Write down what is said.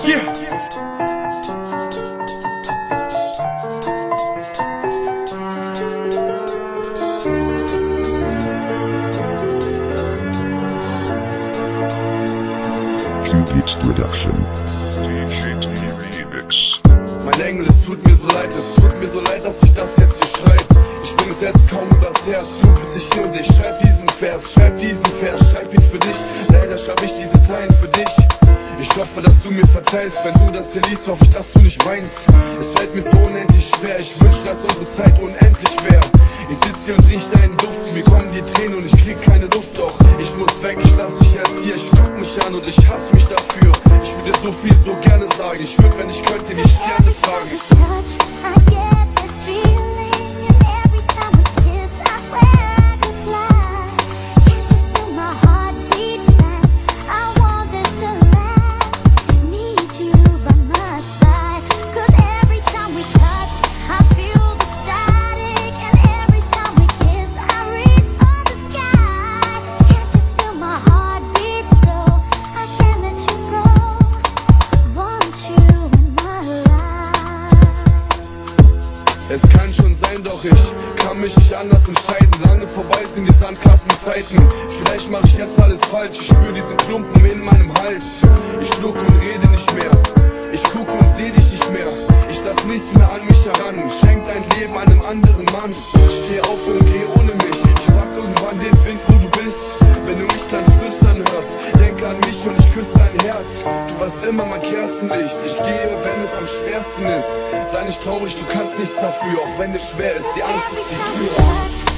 Yeah. Beats Production. DJ T Remix. Mein Engel, es tut mir so leid, dass ich das jetzt hier schreib. Ich bin es jetzt kaum übers Herz, du bist ich hier und ich schreib diesen Vers, schreib ihn für dich. Leider schreib ich diese Zeilen für dich. Ich hoffe, dass du mir verzeihst, wenn du das hier liest, hoffe ich, dass du nicht weinst. Es fällt mir so unendlich schwer, ich wünsche, dass unsere Zeit unendlich wäre. Ich sitz hier und riech deinen Duft, mir kommen die Tränen und ich krieg keine Luft. Doch ich muss weg, ich lass dich jetzt hier, ich guck mich an und ich hasse mich dafür. Ich würde so viel, so gerne sagen, ich würde, wenn ich könnte, die Sterne fragen. Es kann schon sein, doch ich kann mich nicht anders entscheiden. Lange vorbei sind die Sandkassenzeiten. Vielleicht mache ich jetzt alles falsch. Ich spüre diesen Klumpen in meinem Hals. Ich schluck und rede nicht mehr. Ich guck und seh dich nicht mehr. Ich lass nichts mehr an mich heran. Schenk dein Leben einem anderen Mann. Steh auf und geh ohne mich. Ich frag irgendwann den Wind, wo du bist. Wenn du mich dann flüstern hörst, denk an mich und ich küsse dein Herz. Du warst immer mein Kerzenlicht. Ich gehe, wenn es am schwersten ist. Sei nicht traurig, du kannst nichts dafür. Auch wenn es schwer ist, die Angst ist die Tür.